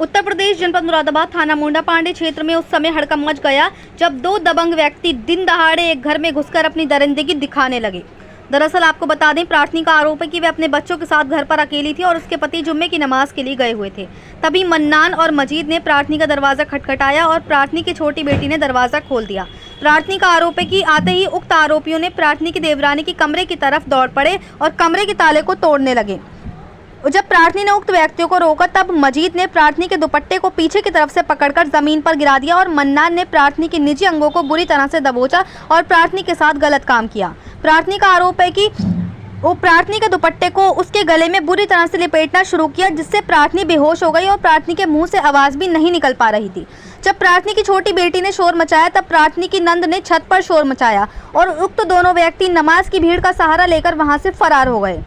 उत्तर प्रदेश जनपद मुरादाबाद थाना मुंडा पांडे क्षेत्र में उस समय हड़कंप मच गया जब दो दबंग व्यक्ति दिन दहाड़े एक घर में घुसकर अपनी दरिंदगी दिखाने लगे। दरअसल आपको बता दें, प्रार्थनी का आरोप है कि वे अपने बच्चों के साथ घर पर अकेली थी और उसके पति जुम्मे की नमाज के लिए गए हुए थे। तभी मन्नान और मजीद ने प्रार्थनी का दरवाज़ा खटखटाया और प्रार्थनी की छोटी बेटी ने दरवाज़ा खोल दिया। प्रार्थनी का आरोप है कि आते ही उक्त आरोपियों ने प्रार्थनी की देवरानी की कमरे की तरफ दौड़ पड़े और कमरे के ताले को तोड़ने लगे। जब प्रार्थनी ने उक्त व्यक्तियों को रोका तब मजीद ने प्रार्थनी के दुपट्टे को पीछे की तरफ से पकड़कर जमीन पर गिरा दिया और मन्नान ने प्रार्थनी के निजी अंगों को बुरी तरह से दबोचा और प्रार्थनी के साथ गलत काम किया। प्रार्थनी का आरोप है कि वो प्रार्थनी के दुपट्टे को उसके गले में बुरी तरह से लपेटना शुरू किया, जिससे प्रार्थनी बेहोश हो गई और प्रार्थनी के मुंह से आवाज़ भी नहीं निकल पा रही थी। जब प्रार्थनी की छोटी बेटी ने शोर मचाया तब प्रार्थनी की नंद ने छत पर शोर मचाया और उक्त दोनों व्यक्ति नमाज की भीड़ का सहारा लेकर वहां से फरार हो गए।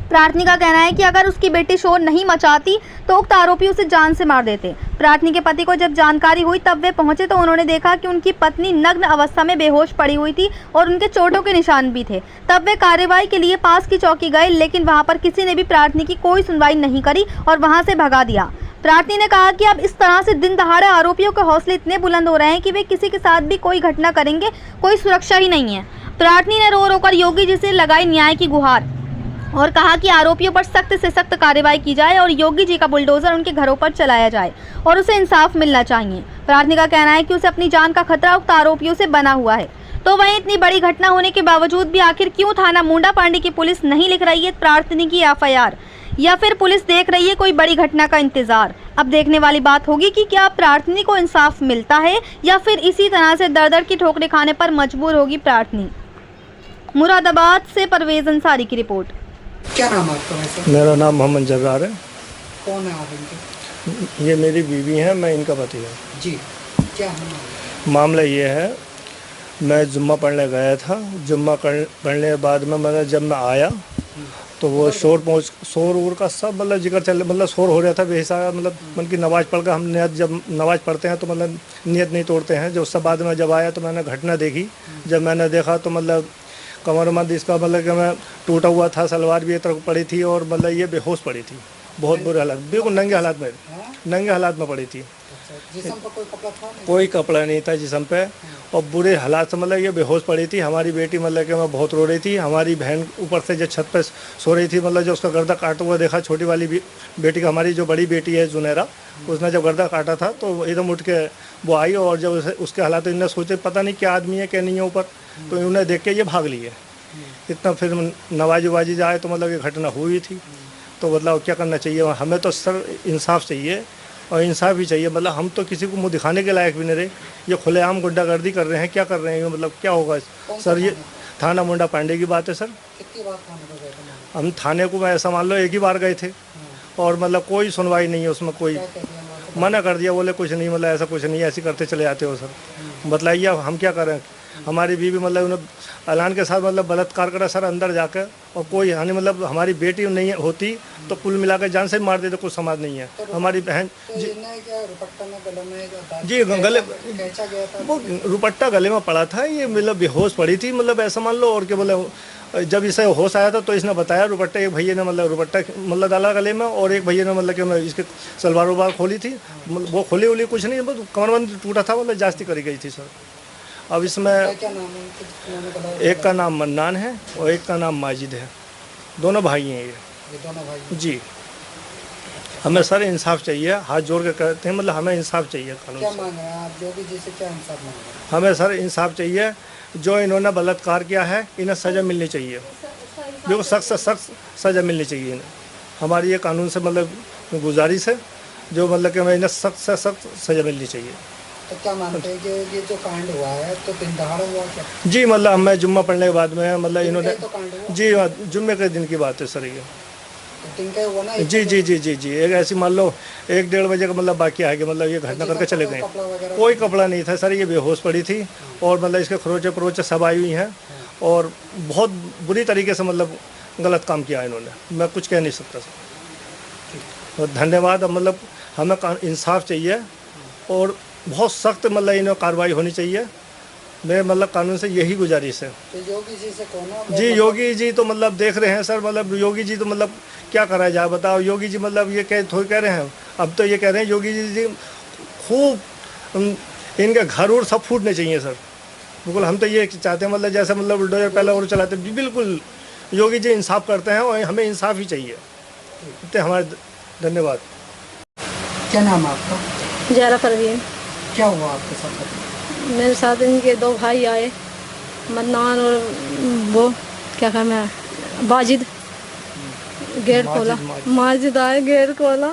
प्रार्थनी का कहना है कि अगर उसकी बेटी शोर नहीं मचाती तो उक्त आरोपी उसे जान से मार देते। प्रार्थनी के पति को जब जानकारी हुई तब वे पहुंचे तो उन्होंने देखा कि उनकी पत्नी नग्न अवस्था में बेहोश पड़ी हुई थी और उनके चोटों के निशान भी थे। तब वे कार्रवाई के लिए पास की चौकी गए, लेकिन वहां पर किसी ने भी प्रार्थनी की कोई सुनवाई नहीं करी और वहां से भगा दिया। प्रार्थनी ने कहा कि अब इस तरह से दिन दहाड़े आरोपियों के हौसले इतने बुलंद हो रहे हैं कि वे किसी के साथ भी कोई घटना करेंगे, कोई सुरक्षा ही नहीं है। प्रार्थनी ने रो रो कर योगी जी से लगाई न्याय की गुहार और कहा कि आरोपियों पर सख्त से सख्त कार्रवाई की जाए और योगी जी का बुलडोजर उनके घरों पर चलाया जाए और उसे इंसाफ मिलना चाहिए। प्रार्थनी का कहना है कि उसे अपनी जान का खतरा उक्त आरोपियों से बना हुआ है। तो वहीं इतनी बड़ी घटना होने के बावजूद भी आखिर क्यों थाना मुंडा पांडे की पुलिस नहीं लिख रही है प्रार्थनी की एफआईआर, या फिर पुलिस देख रही है कोई बड़ी घटना का इंतजार? अब देखने वाली बात होगी कि क्या प्रार्थनी को इंसाफ मिलता है या फिर इसी तरह से दर दर की ठोकरें खाने पर मजबूर होगी प्रार्थनी। मुरादाबाद से परवेज अंसारी की रिपोर्ट। क्या नाम है आपका वैसे? मेरा नाम मोहम्मद जर्रार है। कौन है आप इनके? ये मेरी बीवी है, मैं इनका पति हूँ। जी, क्या है मामला ये है, मैं जुम्मा पढ़ने गया था। जुम्मा पढ़ने के बाद में जब मैं आया तो वो शोर वोर का सब मतलब जिक्र चल मतलब शोर हो रहा था बेहिसाब। मतलब की नमाज़ पढ़ कर हम नियत जब नमाज़ पढ़ते हैं तो मतलब नियत नहीं तोड़ते हैं। जो उससे बाद में जब आया तो मैंने घटना देखी। जब मैंने देखा तो मतलब कमरबंद इसका मतलब कि मैं टूटा हुआ था, सलवार भी एक तरफ पड़ी थी और मतलब ये बेहोश पड़ी थी, बहुत बुरे हालात, बिल्कुल नंगे हालात में पड़ी थी। जिस्म पर कोई कपड़ा था? कोई कपड़ा नहीं था जिस्म पे और बुरे हालात से मतलब ये बेहोश पड़ी थी। हमारी बेटी मतलब कि मैं बहुत रो रही थी। हमारी बहन ऊपर से जो छत पे सो रही थी, मतलब जो उसका गर्दा काटा हुआ देखा, छोटी वाली बेटी का, हमारी जो बड़ी बेटी है जुनैरा, उसने जब गर्दा काटा था तो एकदम उठ के वो आई और जब उसके हालात इन्हें सोचे पता नहीं क्या आदमी है क्या नहीं है ऊपर, तो उन्हें देख के ये भाग लिए। इतना फिर नवाजी वाजी जाए तो मतलब ये घटना हुई थी। तो मतलब क्या करना चाहिए? हमें तो सर इंसाफ चाहिए और इंसाफ ही चाहिए। मतलब हम तो किसी को मुंह दिखाने के लायक भी नहीं रहे। ये खुलेआम गुंडागर्दी कर रहे हैं, क्या कर रहे हैं? मतलब क्या होगा सर? ये थाना मुंडा पांडे की बात है सर। कितनी बार थाने पर गए थे? हम थाने को मैं ऐसा मान लो एक ही बार गए थे और मतलब कोई सुनवाई नहीं है उसमें। कोई मना कर दिया, बोले कुछ नहीं, मतलब ऐसा कुछ नहीं, ऐसे करते चले जाते हो सर। बताइए हम क्या करें? हमारी बीवी मतलब उन्हें ऐलान के साथ मतलब बलात्कार करा सर अंदर जाकर, और कोई यानी मतलब हमारी बेटी नहीं होती तो कुल मिलाकर जान से मार देते, कुछ समाज नहीं है। हमारी बहन जी गले वो रुपट्टा गले में पड़ा था, ये मतलब बेहोश पड़ी थी, मतलब ऐसा मान लो। और क्या बोले, जब इसे होश आया था तो इसने बताया रुपट्टा, एक भैया ने मतलब रुपट्टा मतलब डाला गले में और एक भैया ने मतलब कि इसके सलवार वलवार खोली थी, वो खोली वोली कुछ नहीं, बस कमरबंद टूटा था, मतलब जास्ती करी गई थी सर। अब इसमें क्या नाम है? एक का नाम मन्नान है और एक का नाम माजिद है। दोनों भाई हैं ये दोनों भाई जी। हमें सर इंसाफ चाहिए, हाथ जोड़ के कहते हैं, मतलब हमें इंसाफ चाहिए कानून क्या से। मांग रहे हैं आप? योगी जी से क्या इंसाफ मांग रहे हैं? हमें सर इंसाफ चाहिए। जो इन्होंने बलात्कार किया है इन्हें सज़ा मिलनी चाहिए, बिल्कुल सख्त से सख्त सज़ा मिलनी चाहिए इन्हें। हमारी ये कानून से मतलब गुजारिश है, जो मतलब कि हमें इन्हें सख्त से सख्त सज़ा मिलनी चाहिए। तो क्या मानते हैं कि ये जो कांड हुआ है तो दिन दहाड़ा हुआ क्या? जी मतलब हमें जुम्मा पढ़ने के बाद में मतलब इन्होंने तो कांड हुआ? जी जुम्मे के दिन की बात है सर ये। तो दिन का हुआ ना? जी एक ऐसी मान लो 1-1:30 बजे का मतलब बाकी आ गया, मतलब ये घटना करके चले गए। कोई कपड़ा नहीं था सर, ये बेहोश पड़ी थी और मतलब इसके खरोचे सब आई हुई हैं और बहुत बुरी तरीके से मतलब गलत काम किया इन्होंने, मैं कुछ कह नहीं सकता सर। और धन्यवाद। मतलब हमें इंसाफ चाहिए और बहुत सख्त मतलब इन्हें कार्रवाई होनी चाहिए मैं मतलब कानून से यही गुजारिश है। तो योगी जी से कौन जी योगी जी तो मतलब देख रहे हैं सर, मतलब योगी जी तो मतलब क्या करा जाए बताओ। योगी जी मतलब ये थोड़ी कह रहे हैं, अब तो ये कह रहे हैं योगी जी खूब इनके घर और सब फूटने चाहिए सर। बिल्कुल हम तो ये चाहते हैं, मतलब जैसे मतलब बुलडोजर पहले और चलाते, बिल्कुल योगी जी इंसाफ करते हैं और हमें इंसाफ ही चाहिए। तो हमारे धन्यवाद। क्या नाम है आपका? ज़ारा परवीन। क्या हुआ आपके साथ? मेरे साथ इनके दो भाई आए, मन्नान और वो क्या कहना है बाजिद। गेट खोला, माजिद आए, गेट खोला।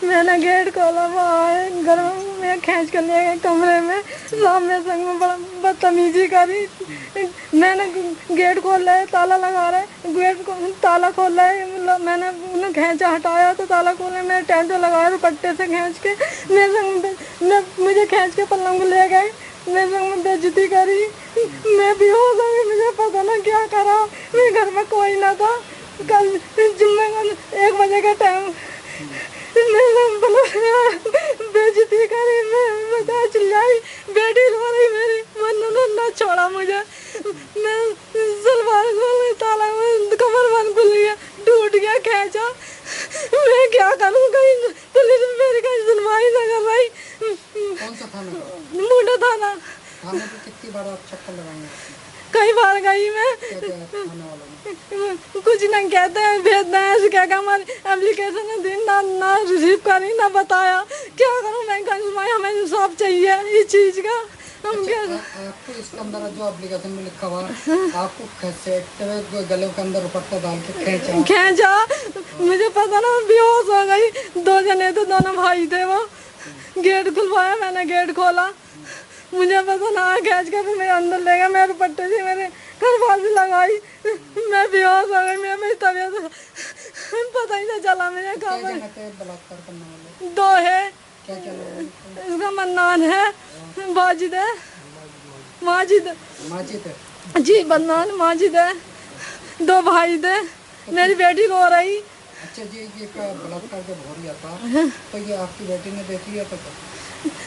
मैंने गेट खोला, वो आए घर में खींच कर ले गए कमरे में, सामने संग में बड़ा बदतमीजी करी। मैंने गेट खोल रहे, ताला लगा रहे, गेट को ताला खोल रहे, मतलब मैंने उन्हें खींचा हटाया तो ताला खोलने में टेंट लगाया दुपट्टे से खींच के मेरे संग मुझे खींच के पलंग को ले गए, मेरे संग में बेइज्जती करी। मैं भी हो गई, मुझे पता ना क्या करा। मेरे घर में कोई ना था। कल जुम्मे को 1 बजे का टाइम बेइज्जती करी, मैं बता चिल्लाई, बेटी रो रही मेरी, मन ना छोड़ा मुझे। मैं सलवार को ताला कमर बंद खुल गया, टूट गया, खींचा। मैं क्या करूँ, कहीं पुलिस मेरी कहीं सुनवाई ना कर रही। कौन सा थाना का? मुंडा थाना। थाने पे कितनी बार आप चक्कर लगाएंगे? कई बार गई मैं। क्या क्या थाने वालों ने? कुछ नहीं कहते हैं, भेज दें ऐसे क्या क्या, हमारी एप्लीकेशन दिन ना रिसीव करी ना बताया। क्या करूँ मैं, कहीं हमें इंसाफ चाहिए इस चीज़ का। हम क्या आपको इसके अंदर जो एप्लीकेशन में लिखा हुआ आपको खसेटते हुए गले के अंदर दुपट्टा डाल के खींचा, मुझे पता ना, बेहोश हो गई। 2 जने थे, दोनों भाई थे। वो गेट खुलवाया, मैंने गेट खोला, मुझे पता ना, खींच के फिर मेरे अंदर ले गया, मेरे दुपट्टे से मेरे घर फांसी लगाई। मैं बेहोश हो गई, मेरी तबीयत पता ही नहीं चला मुझे कहाँ बलात्कार करने वाले 2 है। क्या क्या लोग? इसका मन्नान है, बाजिद है, माजिद माजिद जी, मन्नान माजिद है। 2 भाई थे। मेरी बेटी रो रही। अच्छा जी, ये का बलात्कार जब हो रहा था तो ये आपकी बेटी ने देख लिया था क्या?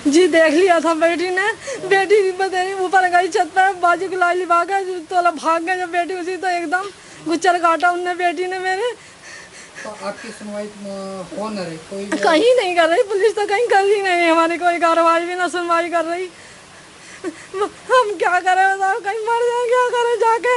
जी देख लिया था बेटी ने। बेटी बतेरी ऊपर गई छत पे, बाजू को लाई भाग गए, तो भाग गए जब बेटी, उसी तो एकदम गुच्चर काटा उनने बेटी ने मेरे। तो आपकी सुनवाई हो न रही? कोई कहीं नहीं कर रही पुलिस, तो कहीं कर ही नहीं, हमारी कोई कार्रवाई भी ना सुनवाई कर रही। हम क्या करें बताओ, कहीं मर जाए, क्या करें जाके।